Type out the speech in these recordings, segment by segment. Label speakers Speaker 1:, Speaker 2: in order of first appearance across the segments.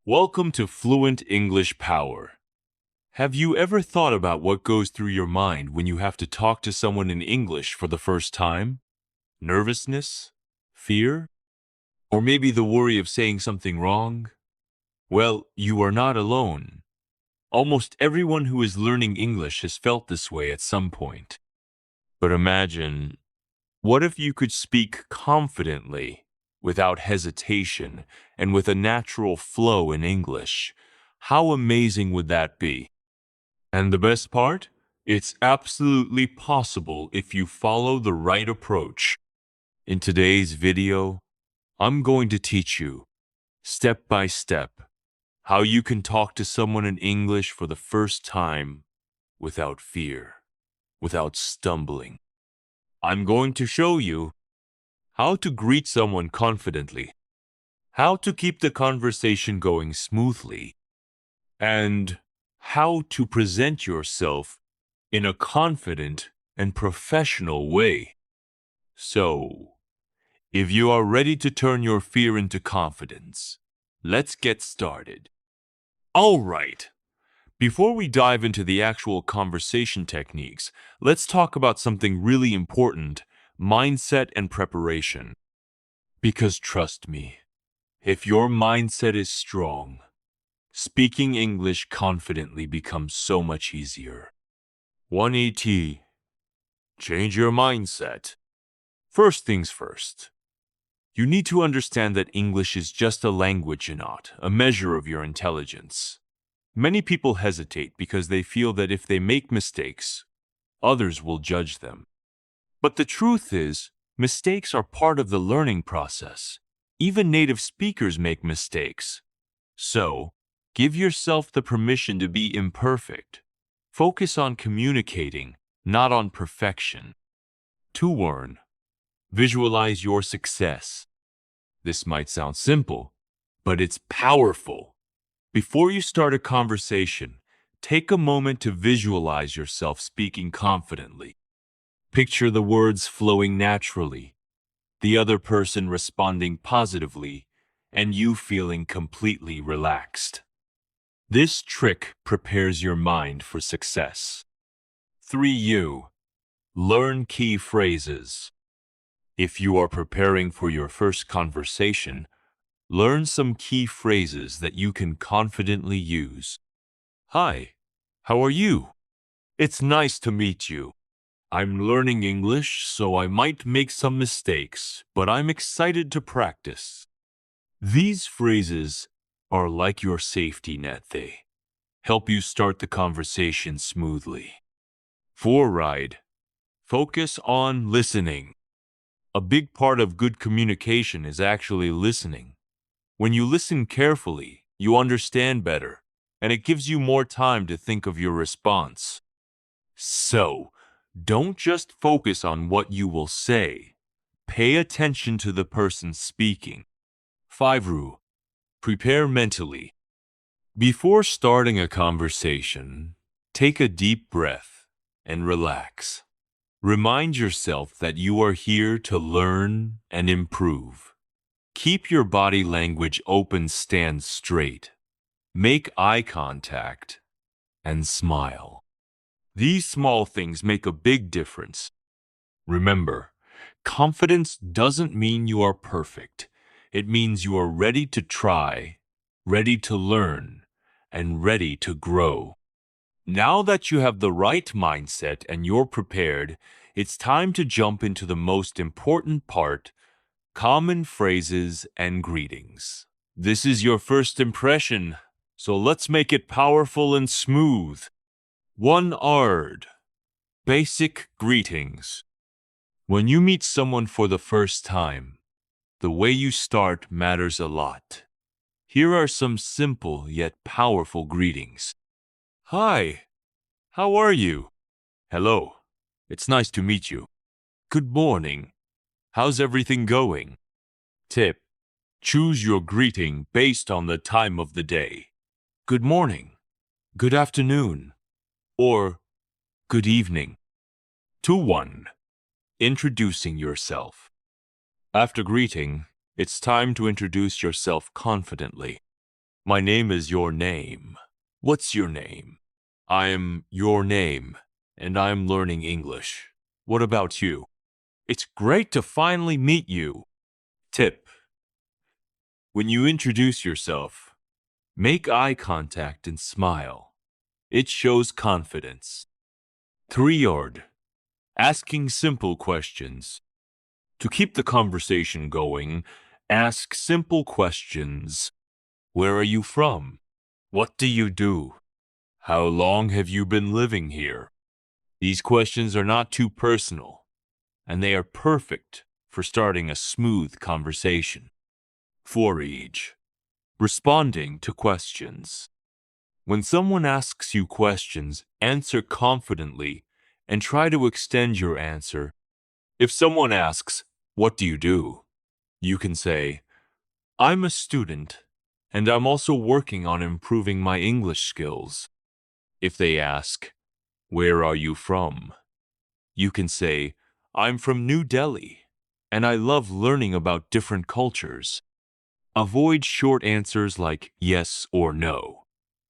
Speaker 1: Welcome to Fluent English Power. Have you ever thought about what goes through your mind when you have to talk to someone in English for the first time? Nervousness? Fear? Or maybe the worry of saying something wrong? Well, you are not alone. Almost everyone who is learning English has felt this way at some point. But imagine, what if you could speak confidently, without hesitation, and with a natural flow in English? How amazing would that be? And the best part? It's absolutely possible if you follow the right approach. In today's video, I'm going to teach you, step by step, how you can talk to someone in English for the first time without fear, without stumbling. I'm going to show you how to greet someone confidently, how to keep the conversation going smoothly, and how to present yourself in a confident and professional way. So, if you are ready to turn your fear into confidence, let's get started. All right. Before we dive into the actual conversation techniques, let's talk about something really important: mindset and preparation. Because trust me, if your mindset is strong, speaking English confidently becomes so much easier. 180. Change your mindset. First things first. You need to understand that English is just a language and not a measure of your intelligence. Many people hesitate because they feel that if they make mistakes, others will judge them. But the truth is, mistakes are part of the learning process. Even native speakers make mistakes. So, give yourself the permission to be imperfect. Focus on communicating, not on perfection. 2. Visualize your success. This might sound simple, but it's powerful. Before you start a conversation, take a moment to visualize yourself speaking confidently. Picture the words flowing naturally, the other person responding positively, and you feeling completely relaxed. This trick prepares your mind for success. 3. Learn key phrases. If you are preparing for your first conversation, learn some key phrases that you can confidently use. Hi, how are you? It's nice to meet you. I'm learning English, so I might make some mistakes, but I'm excited to practice. These phrases are like your safety net. They help you start the conversation smoothly. 4. Focus on listening. A big part of good communication is actually listening. When you listen carefully, you understand better, and it gives you more time to think of your response. So, don't just focus on what you will say. Pay attention to the person speaking. 5. Prepare mentally. Before starting a conversation, take a deep breath and relax. Remind yourself that you are here to learn and improve. Keep your body language open, stand straight. Make eye contact and smile. These small things make a big difference. Remember, confidence doesn't mean you are perfect. It means you are ready to try, ready to learn, and ready to grow. Now that you have the right mindset and you're prepared, it's time to jump into the most important part: common phrases and greetings. This is your first impression, so let's make it powerful and smooth. 1. Basic greetings. When you meet someone for the first time, the way you start matters a lot. Here are some simple yet powerful greetings. Hi, how are you? Hello, it's nice to meet you. Good morning. How's everything going? Tip: choose your greeting based on the time of the day. Good morning, good afternoon, or good evening. 2. Introducing yourself. After greeting, it's time to introduce yourself confidently. My name is your name. What's your name? I'm your name, and I'm learning English. What about you? It's great to finally meet you. Tip: when you introduce yourself, make eye contact and smile. It shows confidence. 3. Asking simple questions. To keep the conversation going, ask simple questions. Where are you from? What do you do? How long have you been living here? These questions are not too personal, and they are perfect for starting a smooth conversation. 4. Responding to questions. When someone asks you questions, answer confidently and try to extend your answer. If someone asks, "What do you do?" you can say, "I'm a student, and I'm also working on improving my English skills." If they ask, "Where are you from?" you can say, "I'm from New Delhi, and I love learning about different cultures." Avoid short answers like yes or no.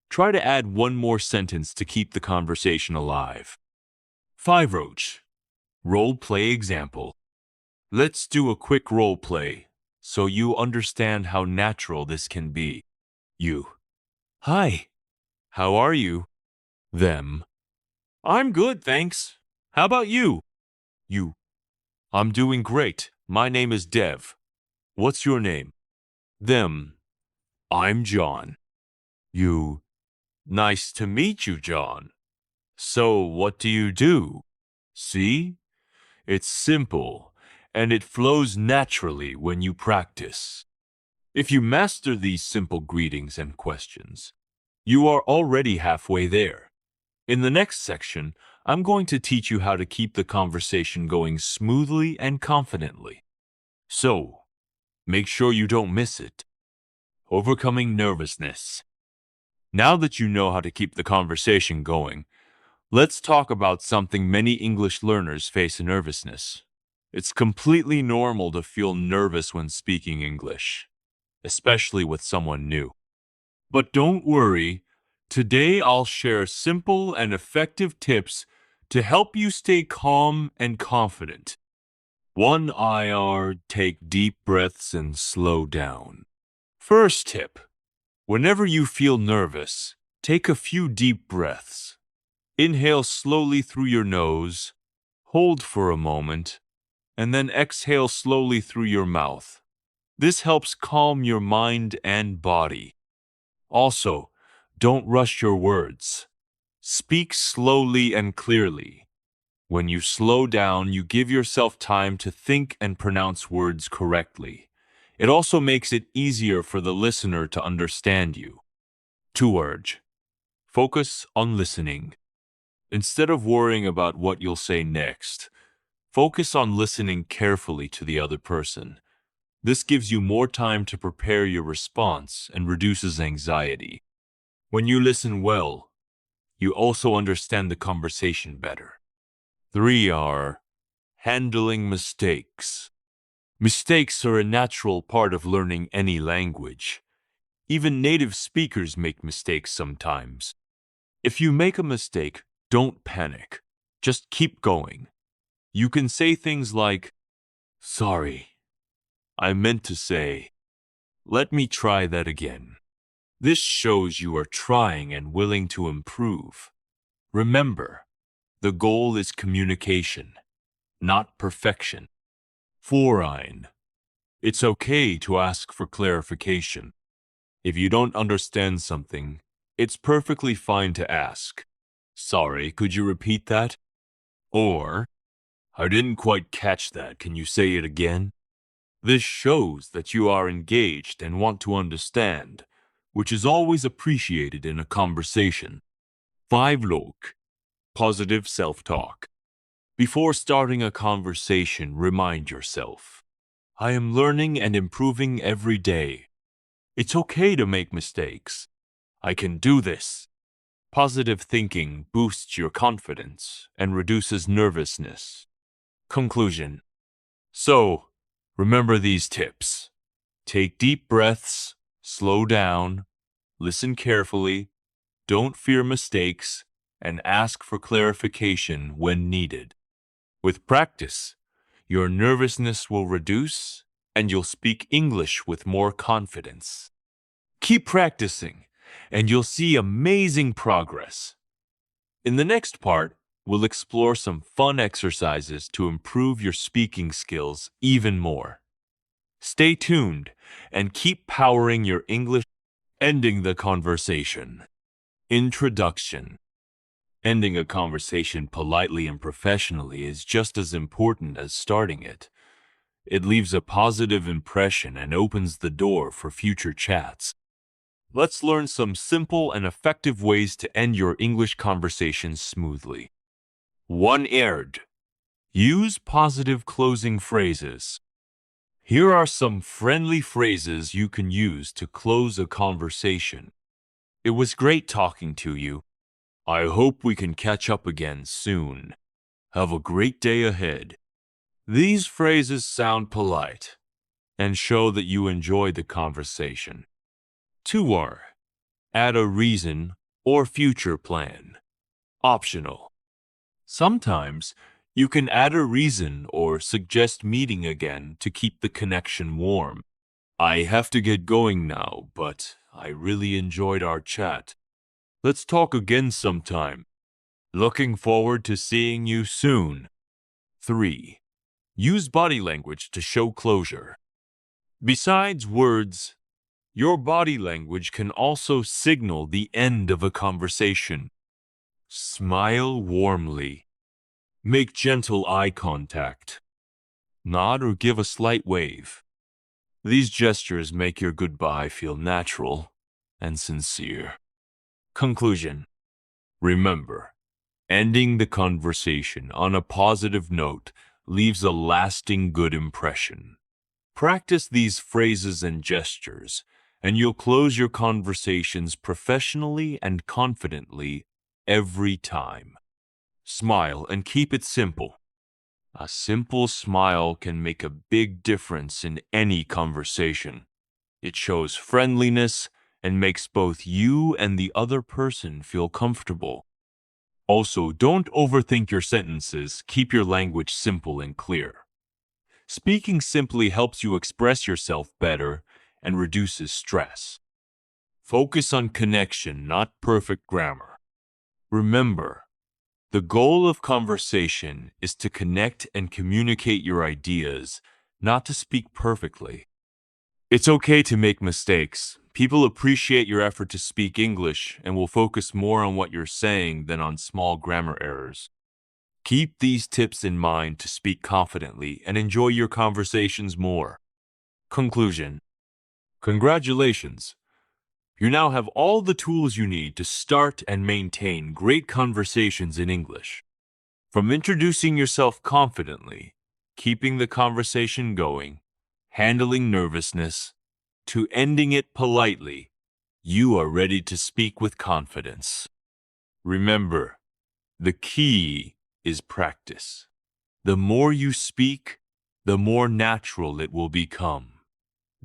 Speaker 1: Try to add one more sentence to keep the conversation alive. 5. Role play example. Let's do a quick role play so you understand how natural this can be. You: "Hi, how are you?" Them: "I'm good, thanks. How about you?" You: "I'm doing great. My name is Dev. What's your name?" Them: "I'm John." You: "Nice to meet you, John. So what do you do?" See? It's simple, and it flows naturally when you practice. If you master these simple greetings and questions, you are already halfway there. In the next section, I'm going to teach you how to keep the conversation going smoothly and confidently. So, make sure you don't miss it. Overcoming nervousness. Now that you know how to keep the conversation going, let's talk about something many English learners face: nervousness. It's completely normal to feel nervous when speaking English, especially with someone new. But don't worry, today I'll share simple and effective tips to help you stay calm and confident. 1. Take deep breaths and slow down. First tip: whenever you feel nervous, take a few deep breaths. Inhale slowly through your nose, hold for a moment, and then exhale slowly through your mouth. This helps calm your mind and body. Also, don't rush your words. Speak slowly and clearly. When you slow down, you give yourself time to think and pronounce words correctly. It also makes it easier for the listener to understand you. 2. Focus on listening. Instead of worrying about what you'll say next, focus on listening carefully to the other person. This gives you more time to prepare your response and reduces anxiety. When you listen well, you also understand the conversation better. 3. Handling mistakes. Mistakes are a natural part of learning any language. Even native speakers make mistakes sometimes. If you make a mistake, don't panic. Just keep going. You can say things like, "Sorry, I meant to say, let me try that again." This shows you are trying and willing to improve. Remember, the goal is communication, not perfection. 4. It's okay to ask for clarification. If you don't understand something, it's perfectly fine to ask, "Sorry, could you repeat that?" Or, "I didn't quite catch that. Can you say it again?" This shows that you are engaged and want to understand, which is always appreciated in a conversation. 5. Positive self-talk. Before starting a conversation, remind yourself, "I am learning and improving every day. It's okay to make mistakes. I can do this." Positive thinking boosts your confidence and reduces nervousness. Conclusion. So, remember these tips. Take deep breaths, slow down, Listen carefully, don't fear mistakes, and ask for clarification when needed. With practice, your nervousness will reduce and you'll speak English with more confidence. Keep practicing, and you'll see amazing progress. In the next part, we'll explore some fun exercises to improve your speaking skills even more. Stay tuned and keep powering your English. Ending the conversation. Introduction. Ending a conversation politely and professionally is just as important as starting it. It leaves a positive impression and opens the door for future chats. Let's learn some simple and effective ways to end your English conversations smoothly. 1. Use positive closing phrases. Here are some friendly phrases you can use to close a conversation. It was great talking to you. I hope we can catch up again soon. Have a great day ahead. These phrases sound polite and show that you enjoyed the conversation. 2. Add a reason or future plan. Optional. Sometimes you can add a reason or suggest meeting again to keep the connection warm. I have to get going now, but I really enjoyed our chat. Let's talk again sometime. Looking forward to seeing you soon. 3. Use body language to show closure. Besides words, your body language can also signal the end of a conversation. Smile warmly. Make gentle eye contact. Nod or give a slight wave. These gestures make your goodbye feel natural and sincere. Conclusion. Remember, ending the conversation on a positive note leaves a lasting good impression. Practice these phrases and gestures, and you'll close your conversations professionally and confidently every time. Smile and keep it simple. A simple smile can make a big difference in any conversation. It shows friendliness and makes both you and the other person feel comfortable. Also, don't overthink your sentences. Keep your language simple and clear. Speaking simply helps you express yourself better and reduces stress. Focus on connection, not perfect grammar. Remember, the goal of conversation is to connect and communicate your ideas, not to speak perfectly. It's okay to make mistakes. People appreciate your effort to speak English and will focus more on what you're saying than on small grammar errors. Keep these tips in mind to speak confidently and enjoy your conversations more. Conclusion. Congratulations! You now have all the tools you need to start and maintain great conversations in English. From introducing yourself confidently, keeping the conversation going, handling nervousness, to ending it politely, you are ready to speak with confidence. Remember, the key is practice. The more you speak, the more natural it will become.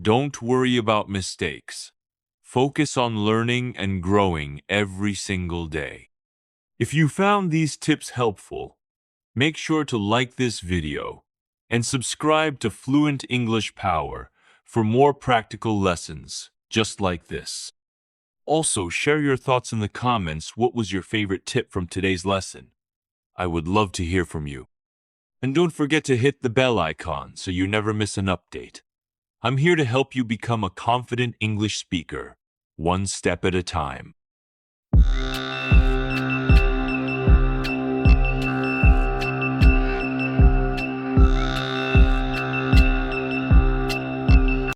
Speaker 1: Don't worry about mistakes. Focus on learning and growing every single day. If you found these tips helpful, make sure to like this video and subscribe to Fluent English Power for more practical lessons just like this. Also, share your thoughts in the comments. What was your favorite tip from today's lesson? I would love to hear from you. And don't forget to hit the bell icon so you never miss an update. I'm here to help you become a confident English speaker, one step at a time.